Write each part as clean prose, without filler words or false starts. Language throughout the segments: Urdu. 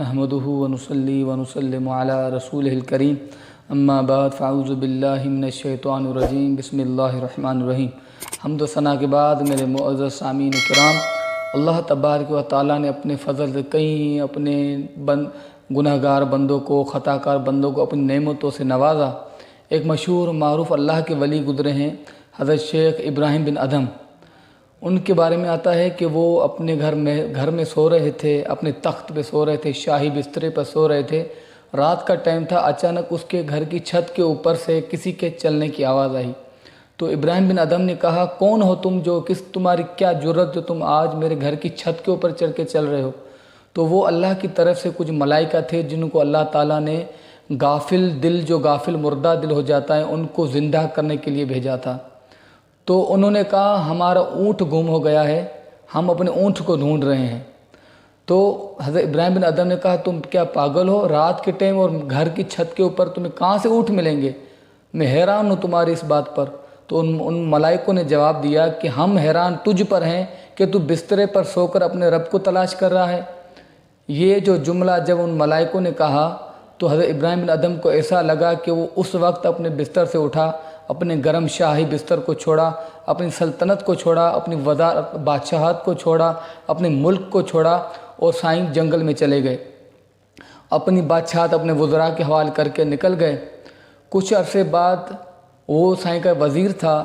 نحمده ونصلي ونسلم على رسوله الكريم اما بعد فاعوذ باللہ من الشیطان الرجیم بسم اللہ الرحمن الرحیم۔ حمد و ثنا کے بعد میرے معزز سامعین کرام، اللہ تبارک و تعالیٰ نے اپنے فضل سے کئی اپنے گناہ گار بندوں کو، خطا کار بندوں کو اپنی نعمتوں سے نوازا۔ ایک مشہور معروف اللہ کے ولی گزرے ہیں حضرت شیخ ابراہیم بن ادھم۔ ان کے بارے میں آتا ہے کہ وہ اپنے گھر میں سو رہے تھے، اپنے تخت پہ سو رہے تھے، شاہی بسترے پر سو رہے تھے۔ رات کا ٹائم تھا، اچانک اس کے گھر کی چھت کے اوپر سے کسی کے چلنے کی آواز آئی۔ تو ابراہیم بن ادھم نے کہا، کون ہو تم، تمہاری کیا جرت جو تم آج میرے گھر کی چھت کے اوپر چڑھ کے چل رہے ہو؟ تو وہ اللہ کی طرف سے کچھ ملائکہ تھے جن کو اللہ تعالیٰ نے غافل دل، جو غافل مردہ دل ہو جاتا ہے، ان کو زندہ کرنے کے لیے بھیجا تھا۔ تو انہوں نے کہا، ہمارا اونٹ گم ہو گیا ہے، ہم اپنے اونٹ کو ڈھونڈ رہے ہیں۔ تو حضرت ابراہیم بن ادھم نے کہا، تم کیا پاگل ہو؟ رات کے ٹائم اور گھر کی چھت کے اوپر تمہیں کہاں سے اونٹ ملیں گے؟ میں حیران ہوں تمہاری اس بات پر۔ تو ان ملائکوں نے جواب دیا کہ ہم حیران تجھ پر ہیں کہ تو بسترے پر سو کر اپنے رب کو تلاش کر رہا ہے۔ یہ جو جملہ جب ان ملائکوں نے کہا تو حضرت ابراہیم بن ادھم کو ایسا لگا کہ وہ اس وقت اپنے بستر سے اٹھا، اپنے گرم شاہی بستر کو چھوڑا، اپنی سلطنت کو چھوڑا، اپنی بادشاہت کو چھوڑا، اپنے ملک کو چھوڑا اور سائیں جنگل میں چلے گئے۔ اپنی بادشاہت اپنے وزراء کے حوالے کر کے نکل گئے۔ کچھ عرصے بعد وہ سائیں کا وزیر تھا،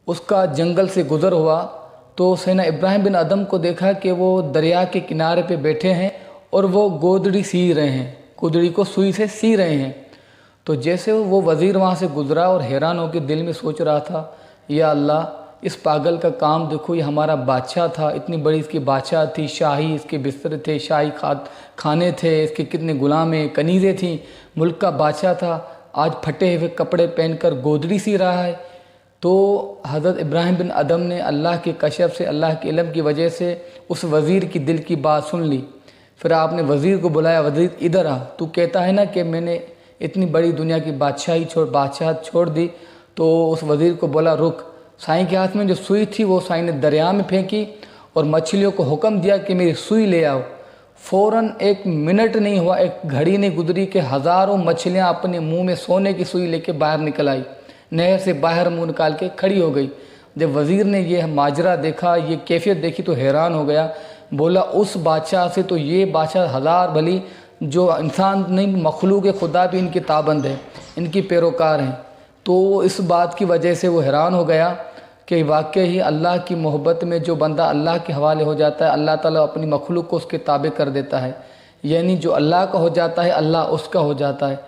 اس کا جنگل سے گزر ہوا تو سیدنا ابراہیم بن ادھم کو دیکھا کہ وہ دریا کے کنارے پہ بیٹھے ہیں اور وہ گودڑی سی رہے ہیں، گودڑی کو سوئی سے سی رہے ہیں۔ تو جیسے وہ وزیر وہاں سے گزرا اور حیران ہو کے دل میں سوچ رہا تھا، یا اللہ، اس پاگل کا کام دیکھو، یہ ہمارا بادشاہ تھا، اتنی بڑی اس کی بادشاہ تھی، شاہی اس کے بستر تھے، شاہی کھانے تھے، اس کے کتنے غلامیں کنیزیں تھیں، ملک کا بادشاہ تھا، آج پھٹے ہوئے کپڑے پہن کر گودڑی سی رہا ہے۔ تو حضرت ابراہیم بن ادھم نے اللہ کے کشف سے، اللہ کے علم کی وجہ سے اس وزیر کی دل کی بات سن لی۔ پھر آپ نے وزیر کو بلایا، وزیر ادھر آ، تو کہتا ہے نا کہ میں نے اتنی بڑی دنیا کی بادشاہت چھوڑ دی۔ تو اس وزیر کو بولا، رک۔ سائیں کے ہاتھ میں جو سوئی تھی وہ سائیں نے دریا میں پھینکی اور مچھلیوں کو حکم دیا کہ میری سوئی لے آؤ۔ فوراً 1 منٹ نہیں ہوا، ایک گھڑی نہیں گزری کہ ہزاروں مچھلیاں اپنے منہ میں سونے کی سوئی لے کے باہر نکل آئی، نہر سے باہر منہ نکال کے کھڑی ہو گئی۔ جب وزیر نے یہ ماجرا دیکھا، یہ کیفیت دیکھی تو حیران ہو گیا، بولا اس بادشاہ سے تو یہ بادشاہ ہزار بھلی، جو انسان نہیں مخلوق خدا بھی ان کی تابند ہے، ان کی پیروکار ہیں۔ تو اس بات کی وجہ سے وہ حیران ہو گیا کہ واقعی اللہ کی محبت میں جو بندہ اللہ کے حوالے ہو جاتا ہے، اللہ تعالیٰ اپنی مخلوق کو اس کے تابع کر دیتا ہے، یعنی جو اللہ کا ہو جاتا ہے اللہ اس کا ہو جاتا ہے۔